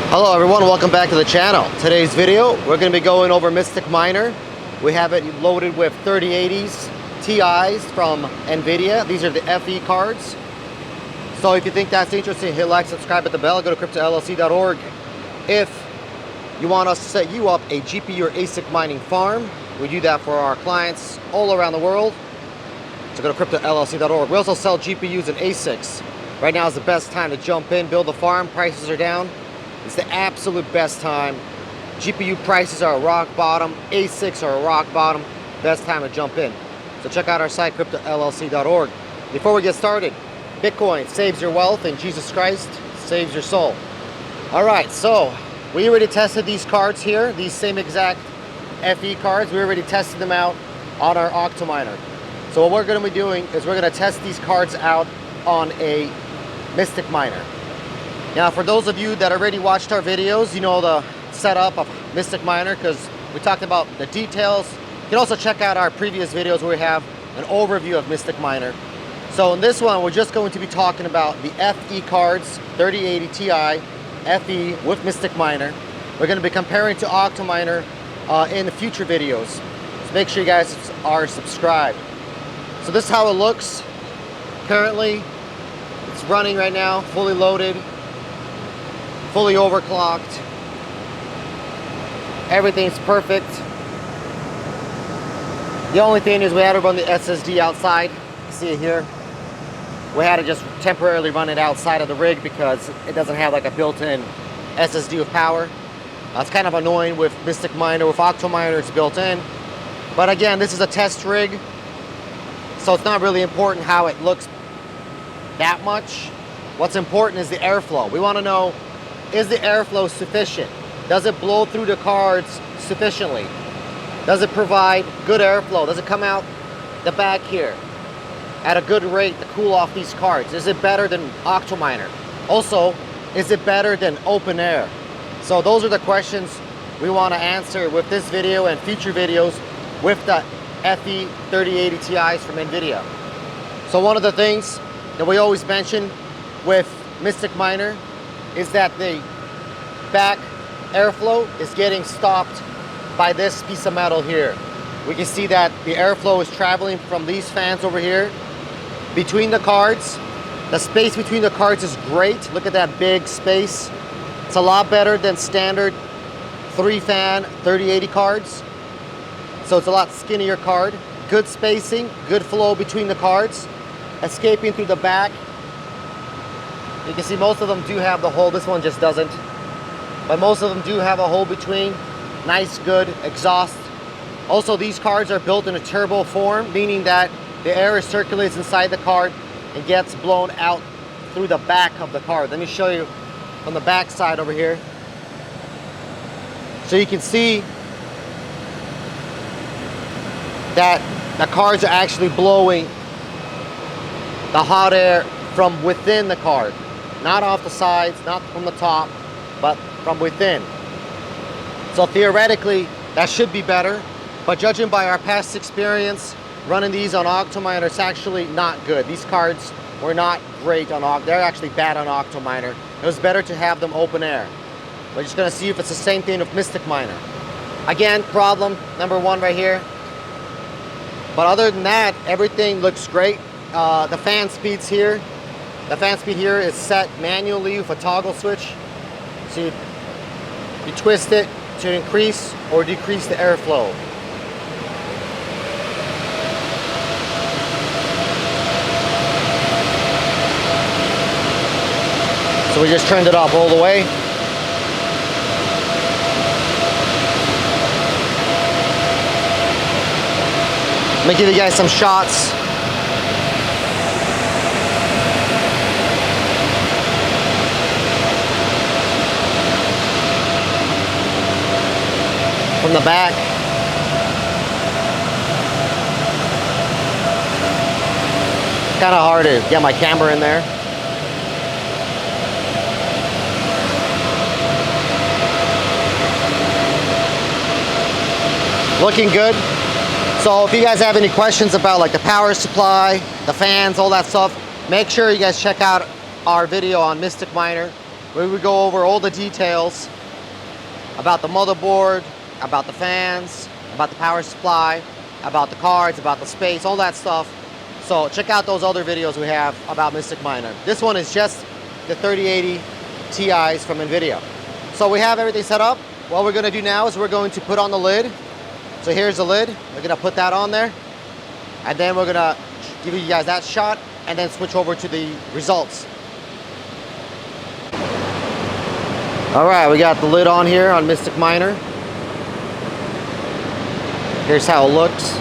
Hello everyone, welcome back to the channel. Today's video, we're going to be going over Mystic Miner. We have it loaded with 3080s Ti's from Nvidia. These are the FE cards. So if you think that's interesting, hit like, subscribe, hit the bell, go to cryptollc.org. If you want us to set you up a GPU or ASIC mining farm, we do that for our clients all around the world. So go to cryptollc.org. We also sell GPUs and ASICs. Right now is the best time to jump in, build a farm. Prices are down. It's the absolute best time. GPU prices are rock bottom. ASICs are rock bottom. Best time to jump in. So check out our site, cryptollc.org. Before we get started, Bitcoin saves your wealth and Jesus Christ saves your soul. All right, so we already tested these cards here, these same exact FE cards. We already tested them out on our Octominer. So what we're going to be doing is we're going to test these cards out on a Mystic Miner. Now, for those of you that already watched our videos, you know the setup of Mystic Miner because we talked about the details. You can also check out our previous videos where we have an overview of Mystic Miner. So in this one, we're just going to be talking about the FE cards, 3080 Ti FE with Mystic Miner. We're going to be comparing to Octominer in the future videos. So make sure you guys are subscribed. So this is how it looks currently. It's running right now, fully loaded. Fully overclocked. Everything's perfect. The only thing is we had to run the SSD outside. You see it here. We had to just temporarily run it outside of the rig because it doesn't have like a built-in SSD with power. It's kind of annoying with Mystic Miner. With Octominer, it's built in. But again, this is a test rig, so it's not really important how it looks that much. What's important is the airflow. We want to know, is the airflow sufficient? Does it blow through the cards sufficiently? Does it provide good airflow? Does it come out the back here at a good rate to cool off these cards? Is it better than Octominer? Also, is it better than open air? So those are the questions we want to answer with this video and future videos with the FE 3080 Ti's from Nvidia. So one of the things that we always mention with Mystic Miner is that the back airflow is getting stopped by this piece of metal here. We can see that the airflow is traveling from these fans over here between the cards. The space between the cards is great. Look at that big space. It's a lot better than standard 3-fan 3080 cards. So it's a lot skinnier card. Good spacing, good flow between the cards. Escaping through the back. You can see most of them do have the hole. This one just doesn't. But most of them do have a hole between. Nice, good exhaust. Also, these cards are built in a turbo form, meaning that the air circulates inside the card and gets blown out through the back of the card. Let me show you from the back side over here. So you can see that the cards are actually blowing the hot air from within the card. Not off the sides, not from the top, but from within. So theoretically, that should be better, but judging by our past experience running these on Octominer, it's actually not good. These cards were not great on Octominer. They're actually bad on Octominer. It was better to have them open air. We're just gonna see if it's the same thing with Mystic Miner. Again, problem number one right here. But other than that, everything looks great. The fan speeds here. The fan speed here is set manually with a toggle switch. So you twist it to increase or decrease the airflow. So we just turned it off all the way. Let me give you guys some shots. From the back. Kind of hard to get my camera in there. Looking good. So if you guys have any questions about like the power supply, the fans, all that stuff, make sure you guys check out our video on Mystic Miner. where we go over all the details about the motherboard, about the fans, about the power supply, about the cards, about the space, all that stuff. So check out those other videos we have about Mystic Miner. This one is just the 3080 Ti's from Nvidia. So we have everything set up. What we're gonna do now is we're going to put on the lid. So here's the lid. We're gonna put that on there. And then we're gonna give you guys that shot and then switch over to the results. All right, we got the lid on here on Mystic Miner. Here's how it looks.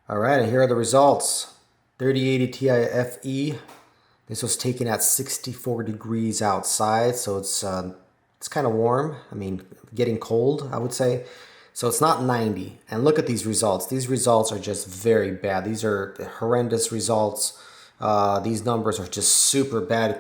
All right, and here are the results. 3080 Ti Fe. This was taken at 64 degrees outside, so it's kind of warm. I mean, getting cold, I would say. So it's not 90. And look at these results. These results are just very bad. These are horrendous results. These numbers are just super bad.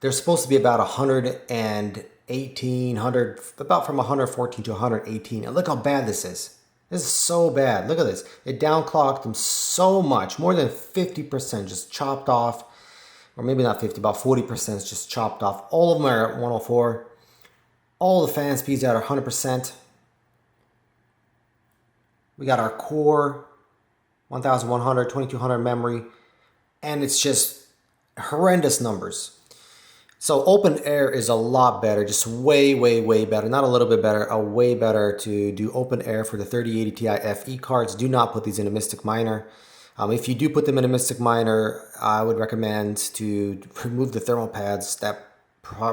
They're supposed to be about 118, about from 114 to 118. And look how bad this is. This is so bad. Look at this. It downclocked them so much, more than 50% just chopped off. Or maybe not 50, about 40% is just chopped off. All of them are at 104. All the fan speeds are at 100%. We got our core, 1100, 2200 memory, and it's just horrendous numbers. So open air is a lot better, just way, way, way better. Not a little bit better, a way better to do open air for the 3080 Ti Fe cards. Do not put these in a Mystic Miner. If you do put them in a Mystic Miner, I would recommend to remove the thermal pads. That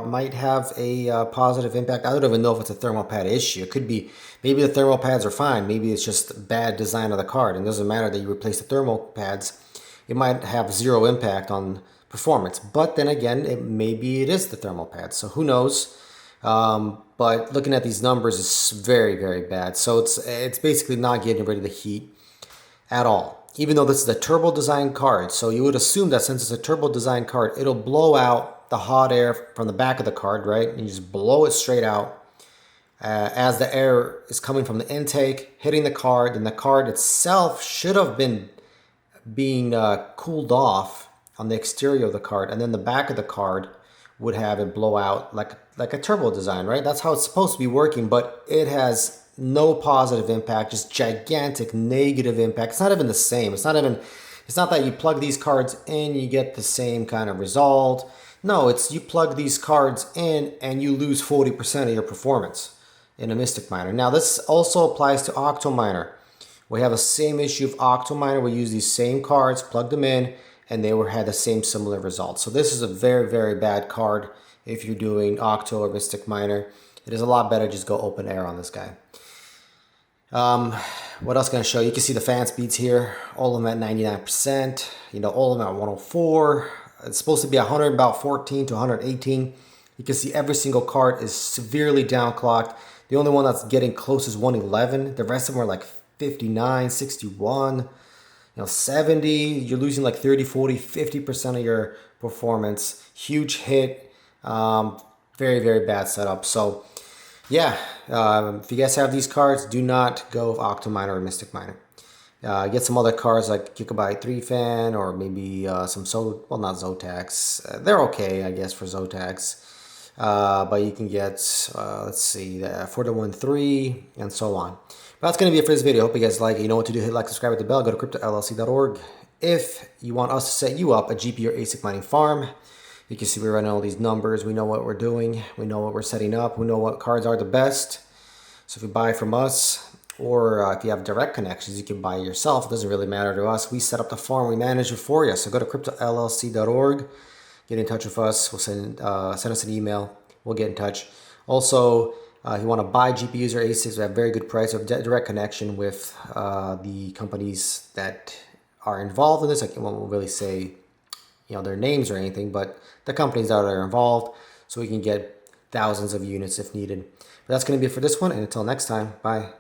might have a positive impact. I don't even know if it's a thermal pad issue. It could be, maybe the thermal pads are fine. Maybe it's just bad design of the card. And it doesn't matter that you replace the thermal pads. It might have zero impact on performance. But then again, maybe it is the thermal pads. So who knows? But looking at these numbers is very, very bad. So it's basically not getting rid of the heat at all. Even though this is a turbo design card. So you would assume that since it's a turbo design card, it'll blow out the hot air from the back of the card, right? And you just blow it straight out as the air is coming from the intake, hitting the card, and the card itself should have been being cooled off on the exterior of the card, and then the back of the card would have it blow out like a turbo design, right? That's how it's supposed to be working, but it has no positive impact, just gigantic negative impact. It's not even the same. It's not that you plug these cards in, you get the same kind of result. No, it's you plug these cards in and you lose 40% of your performance in a Mystic Miner. Now this also applies to Octominer. We have the same issue of Octominer. We use these same cards, plug them in, and they had the same similar results. So this is a very, very bad card if you're doing Octo or Mystic Miner. It is a lot better just go open air on this guy. What else can I show you? You can see the fan speeds here, all of them at 99%, all of them at 104. It's supposed to be 100, about 14 to 118. You can see every single card is severely downclocked. The only one that's getting close is 111. The rest of them are like 59, 61, 70. You're losing like 30, 40, 50% of your performance. Huge hit. Very, very bad setup. So yeah, if you guys have these cards, do not go with Octominer or Mystic Miner. Get some other cards like you could buy 3-fan or maybe some not Zotacs. They're okay, I guess, for Zotacs. But you can get, let's see, 4-1-3 and so on. But that's going to be it for this video. Hope you guys like it. You know what to do. Hit like, subscribe, hit the bell. Go to cryptollc.org. If you want us to set you up a GPU or ASIC mining farm, you can see we're running all these numbers. We know what we're doing. We know what we're setting up. We know what cards are the best. So if you buy from us, or if you have direct connections, you can buy it yourself. It doesn't really matter to us. We set up the farm. We manage it for you. So go to cryptollc.org. Get in touch with us. We'll send us an email. We'll get in touch. Also, if you want to buy GPUs or ASICs, we have very good price. We have direct connection with the companies that are involved in this. I won't really say their names or anything, but the companies that are involved, so we can get thousands of units if needed. But that's going to be it for this one, and until next time, bye.